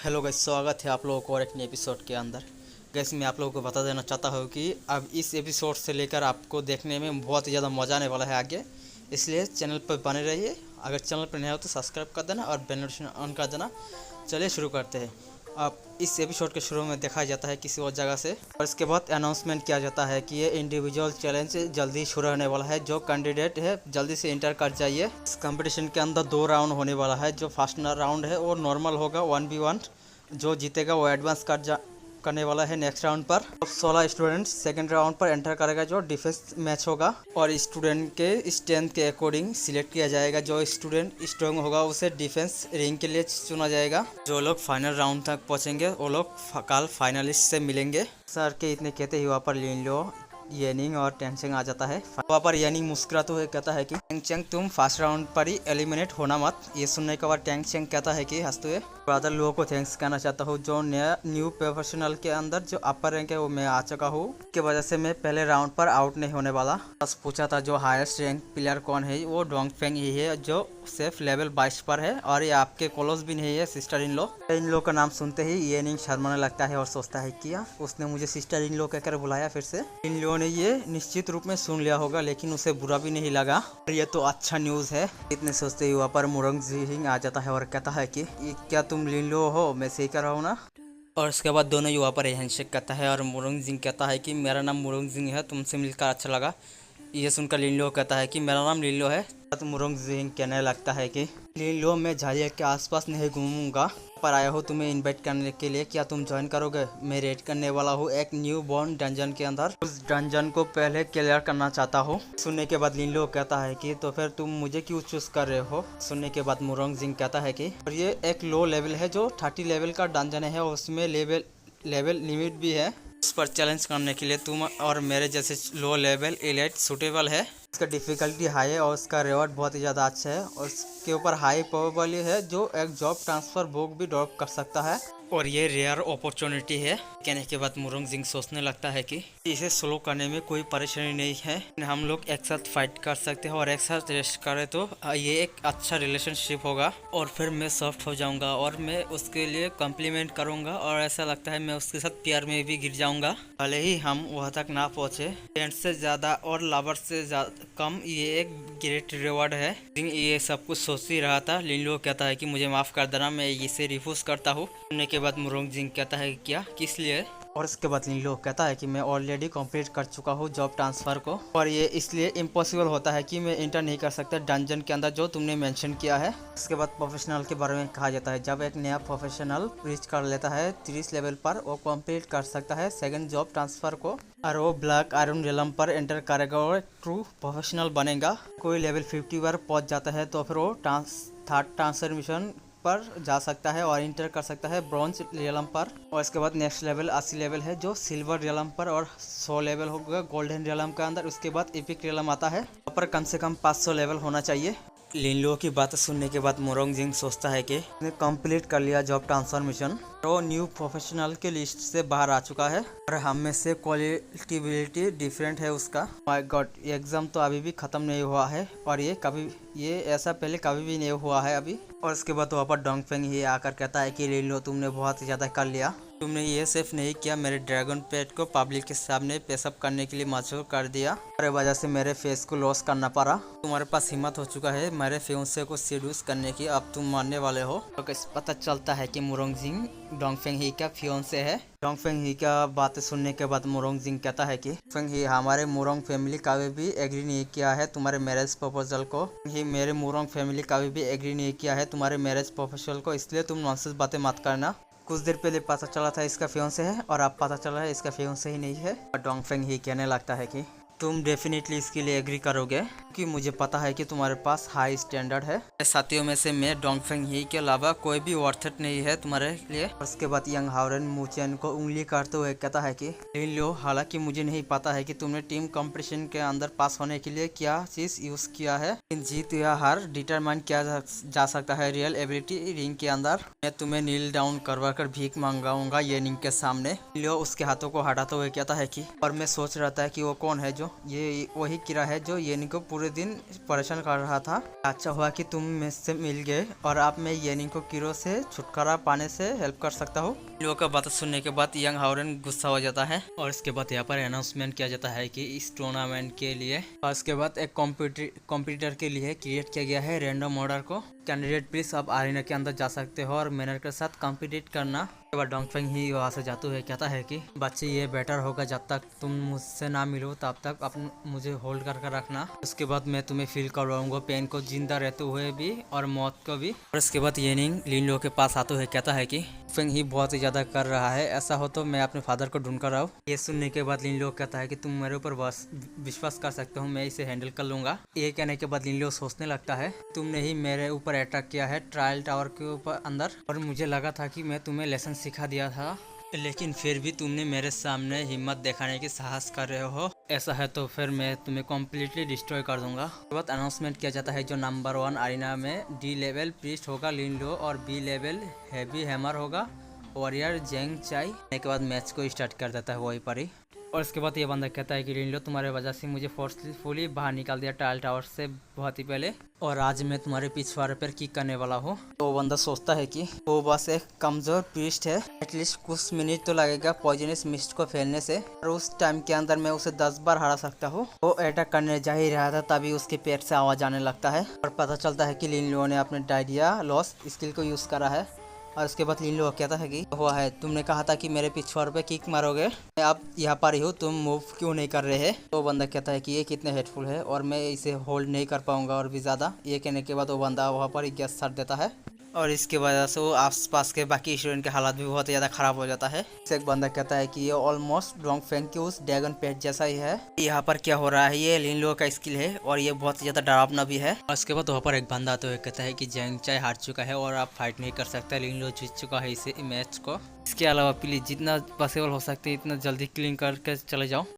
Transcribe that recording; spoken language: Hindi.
हेलो गाइस, स्वागत है आप लोगों को और एक नए एपिसोड के अंदर। गैस मैं आप लोगों को बता देना चाहता हूँ कि अब इस एपिसोड से लेकर आपको देखने में बहुत ही ज़्यादा मज़ा आने वाला है आगे, इसलिए चैनल पर बने रहिए। अगर चैनल पर नया हो तो सब्सक्राइब कर देना और बेल नोटिफिकेशन ऑन कर देना। चलिए शुरू करते हैं। अब इस एपिसोड के शुरू में दिखाया जाता है किसी और जगह से, और इसके बाद अनाउंसमेंट किया जाता है कि ये इंडिविजुअल चैलेंज जल्दी शुरू होने वाला है। जो कैंडिडेट है जल्दी से इंटर कर जाइए। इस कंपटीशन के अंदर 2 राउंड होने वाला है। जो फर्स्ट राउंड है वो नॉर्मल होगा 1v1। जो जीतेगा वो एडवांस करने वाला है नेक्स्ट राउंड पर। 16 स्टूडेंट सेकंड राउंड पर एंटर करेगा जो डिफेंस मैच होगा, और स्टूडेंट के स्ट्रेंथ के अकॉर्डिंग सिलेक्ट किया जाएगा। जो स्टूडेंट स्ट्रॉन्ग होगा उसे डिफेंस रिंग के लिए चुना जाएगा। जो लोग फाइनल राउंड तक पहुंचेंगे वो लोग कल फाइनलिस्ट से मिलेंगे। सर के इतने कहते ही वहाँ पर लिनलो, येनिंग और टेंगचेंग आ जाता है। वहाँ पर येनिंग मुस्कुराते हुए कहता है कि टेंगचेंग तुम फर्स्ट राउंड पर ही एलिमिनेट होना मत। ये सुनने के बाद टेंगचेंग कहता है कि हंसते हुए ब्रदर लोगों को थैंक्स कहना चाहता हूँ। जो नया न्यू प्रोफेशनल के अंदर जो अपर रैंक है वो मैं आ चुका हूँ, इसकी वजह से मैं पहले राउंड पर आउट नहीं होने वाला। बस पूछा था जो हाईएस्ट रैंक प्लेयर कौन है, वो डोंगफेंग ही है जो सिर्फ लेवल 22 पर है, और ये आपके क्लोज भी नहीं है सिस्टर इन लो का नाम सुनते ही येनिंग शर्माने लगता है और सोचता है कि उसने मुझे सिस्टर इन लो कहकर बुलाया फिर से। इन लोगों ने ये निश्चित रूप में सुन लिया होगा, लेकिन उसे बुरा भी नहीं लगा। ये तो अच्छा न्यूज़ है। इतने सोचते ही वहाँ पर मुरंग जिंग आ जाता है और कहता है कि क्या तुम लिन लो हो, मैं सही कर रहा हूँ ना। और उसके बाद दोनों युवा पर हैंडशेक करता है, और मुरंग जिंग कहता है कि मेरा नाम मुरंग जिंग है, तुमसे मिलकर अच्छा लगा। ये सुनकर लिनलो कहता है कि मेरा नाम लिनलो है। तो मुरंग जिंग कहने लगता है कि लिनलो मैं झालिया के आसपास नहीं घूमूंगा, पर आया हूँ तुम्हें इनवाइट करने के लिए। क्या तुम ज्वाइन करोगे? मैं रेड करने वाला हूँ एक न्यू बॉर्न डंजन के अंदर। उस डंजन को पहले क्लियर करना चाहता हूँ। सुनने के बाद लिनलो कहता है कि तो फिर तुम मुझे क्यों चूज कर रहे हो? सुनने के बाद मुरंग जिंग कहता है कि और ये एक लो लेवल है जो 30 लेवल का डंजन है, उसमें लेवल लिमिट भी है। उस पर चैलेंज करने के लिए तुम और मेरे जैसे लो लेवल एलाइट सूटेबल है। इसका डिफ़िकल्टी हाई है और उसका रिवॉर्ड बहुत ही ज़्यादा अच्छा है, और उसके ऊपर हाई प्रोबेबिलिटी है जो एक जॉब ट्रांसफ़र बुक भी ड्रॉप कर सकता है, और ये रेयर अपॉर्चुनिटी है। कहने के बाद मुरंग जिंग सोचने लगता है कि इसे स्लो करने में कोई परेशानी नहीं है। हम लोग एक साथ फाइट कर सकते हैं और एक साथ रेस्ट करें तो ये एक अच्छा रिलेशनशिप होगा, और फिर मैं सॉफ्ट हो जाऊंगा और मैं उसके लिए कॉम्प्लीमेंट करूंगा, और ऐसा लगता है मैं उसके साथ प्यार में भी गिर जाऊंगा। भले ही हम वहाँ तक ना पहुँचे। फ्रेंड से ज़्यादा और लवर से कम ये एक ग्रेट रिवॉर्ड है। ये सब कुछ सोच ही रहा था। लिनलो कहता है कि मुझे माफ़ कर देना, मैं इसे रिफ्यूज़ करता हूँ। सुनने के बाद मुरंग जिंग कहता है क्या, किस लिए? और इसके बाद लिनलो कहता है कि मैं ऑलरेडी कंप्लीट कर चुका हूँ जॉब ट्रांसफ़र को, और ये इसलिए इम्पॉसिबल होता है कि मैं इंटर नहीं कर सकता डंजन के अंदर जो तुमने मेंशन किया है। इसके बाद प्रोफेशनल के बारे में कहा जाता है। जब एक नया प्रोफेशनल रीच कर लेता है 30 लेवल पर, वो कंप्लीट कर सकता है सेकंड जॉब ट्रांसफ़र को, और वो ब्लैक आयरन रिलम पर एंटर करेगा और ट्रू प्रोफेशनल बनेगा। कोई लेवल 50 पर पहुँच जाता है तो फिर वो थर्ड ट्रांसफॉर्मेशन पर जा सकता है और इंटर कर सकता है ब्रॉन्ज रियलम पर। और इसके बाद नेक्स्ट लेवल 80 लेवल है जो सिल्वर रियलम पर, और 100 लेवल होगा गोल्डन रियलम के अंदर। उसके बाद एपिक रियलम आता है, वहाँ पर कम से कम 500 लेवल होना चाहिए। लिनलो की बात सुनने के बाद मुरंग जिंग सोचता है कि उसने कंप्लीट कर लिया जॉब ट्रांसफॉर्मेशन, वो न्यू प्रोफेशनल के लिस्ट से बाहर आ चुका है, और हम में से क्वालिटिबिलिटी डिफरेंट है उसका। माय गॉड, एग्जाम तो अभी भी ख़त्म नहीं हुआ है, और ये ऐसा पहले कभी भी नहीं हुआ है अभी। और उसके बाद वहाँ पर डोंगफेंग ही आकर कहता है कि लिनलो तुमने बहुत ज़्यादा कर लिया। तुमने ये सिर्फ नहीं किया, मेरे ड्रैगन पेट को पब्लिक के सामने पेशअप करने के लिए मजबूर कर दिया, और वजह से मेरे फेस को लॉस करना पड़ा। तुम्हारे पास हिम्मत हो चुका है मेरे फियांसे को सेड्यूस करने की, अब तुम मानने वाले हो। तो पता चलता है कि मुरंग जिंग डोंगफेंग ही का फियांसे है। डोंगफेंग ही का बातें सुनने के बाद मुरंग जिंग कहता है कि फेंग ही हमारे मुरंग फैमिली कभी भी एग्री नहीं किया है तुम्हारे मैरिज प्रपोजल को। ही मेरे मुरंग फैमिली कभी भी एग्री नहीं किया है तुम्हारे मैरिज प्रपोजल को, इसलिए तुम नॉनसेंस बातें मत करना। कुछ देर पहले पता चला था इसका फियांसे है, और अब पता चला है इसका फियांसे ही नहीं है। और डोंगफेंग ही कहने लगता है कि तुम डेफिनेटली इसके लिए एग्री करोगे, क्योंकि मुझे पता है कि तुम्हारे पास हाई स्टैंडर्ड है। साथियों में से मैं डोंगफेंग ही के अलावा कोई भी वर्थ इट नहीं है तुम्हारे लिए। और उसके बाद यंग हाओरेन मुचेन को उंगली काटते हुए कहता है कि लिनलो, हालांकि मुझे नहीं पता है कि तुमने टीम कंपटीशन के अंदर पास होने के लिए क्या चीज यूज किया है, लेकिन जीत या हार डिटरमाइन किया जा सकता है रियल एबिलिटी रिंग के अंदर। मैं तुम्हें नील डाउन करवा कर भीख मंगाऊंगा येनिंग के सामने। लियो उसके हाथों को हटाते हुए कहता है कि और मैं सोच रहा था कि वो कौन है जो ये वही कीड़ा है जो येनी को पूरे दिन परेशान कर रहा था। अच्छा हुआ कि तुम मेरे से मिल गए और अब मैं येनी को कीड़ों से छुटकारा पाने से हेल्प कर सकता हूँ। इन लोगों का बात सुनने के बाद यंग हाउरेन गुस्सा हो जाता है और इसके बाद यहाँ पर अनाउंसमेंट किया जाता है कि इस टूर्नामेंट के लिए और इसके बाद एक कंप्यूटर के लिए क्रिएट किया गया है रैंडम ऑर्डर को। कैंडिडेट प्लीज आप आरीना के अंदर जा सकते हो और मैनर के साथ कॉम्पिटिट करना। उसके बाद डोंगफेंग ही वहाँ से जाते हुए कहता है कि बच्चे ये बेटर होगा जब तक तुम मुझसे ना मिलो तब तक अपन मुझे होल्ड करके रखना। उसके बाद मैं तुम्हें फील करवाऊंगा पेन को जिंदा रहते हुए भी और मौत को भी। और उसके बाद येनिंग लिन लो के पास आते हुए कहता है कि फेंग ही बहुत ही ज्यादा कर रहा है, ऐसा हो तो मैं अपने फादर को ढूंढ कर आऊँ। ये सुनने के बाद लिन लो कहता है कि तुम मेरे ऊपर विश्वास कर सकते हो, मैं इसे हैंडल कर लूंगा। ये कहने के बाद लिन लो सोचने लगता है तुमने ही मेरे ऊपर अटैक किया है ट्रायल टावर के ऊपर अंदर और मुझे लगा था कि मैं तुम्हें लेसन सिखा दिया था, लेकिन फिर भी तुमने मेरे सामने हिम्मत दिखाने की साहस कर रहे हो। ऐसा है तो फिर मैं तुम्हें कम्प्लीटली डिस्ट्रॉय कर दूंगा। उसके बाद अनाउंसमेंट किया जाता है जो नंबर 1 आरीना में डी लेवल प्रीस्ट होगा लिन लो और बी लेवल हैवी हैमर होगा वॉरियर जेंग चाई। के बाद मैच को स्टार्ट कर देता है वहीं पर ही। और इसके बाद ये बंदा कहता है कि लिन लो तुम्हारे वजह से मुझे फोर्सफुली बाहर निकाल दिया ट्रायल टावर से बहुत ही पहले और आज मैं तुम्हारे पिछवाड़े पर किक करने वाला हूँ। तो बंदा सोचता है कि वो बस एक कमजोर प्रीस्ट है, एटलीस्ट कुछ मिनट तो लगेगा पॉइजनस मिस्ट को फैलने से और उस टाइम के अंदर मैं उसे 10 बार हरा सकता हूँ। वो अटैक करने जा ही रहा था तभी उसके पेट से आवाज आने लगता है और पता चलता है कि लिन लो ने अपने डायरिया लॉस स्किल को यूज करा है। और उसके बाद लिन लो कहता है कि हुआ है तुमने कहा था कि मेरे पिछवाड़े पे किक मारोगे, मैं अब यहाँ पर ही हूँ, तुम मूव क्यों नहीं कर रहे हैं। तो बंदा कहता है कि ये कितने हेटफुल है और मैं इसे होल्ड नहीं कर पाऊंगा और भी ज़्यादा। ये कहने के बाद वो बंदा वहाँ पर ही गैस छाड़ देता है और इसके वजह से वो आसपास के बाकी स्टूडेंट के हालात भी बहुत ज़्यादा खराब हो जाता है। एक बंदा कहता है कि ये ऑलमोस्ट डोंगफेंग के उस ड्रैगन पेट जैसा ही है। यहाँ पर क्या हो रहा है, ये लिन लो का स्किल है और ये बहुत ज़्यादा डरावना भी है। और उसके बाद वहाँ पर एक बंदा आता है कहता है कि जेंग चाई हार चुका है और आप फाइट नहीं कर सकते, लिन लो जीत चुका है इसे मैच को। इसके अलावा प्लीज जितना पॉसिबल हो सकते इतना जल्दी क्लीन करके चले जाओ।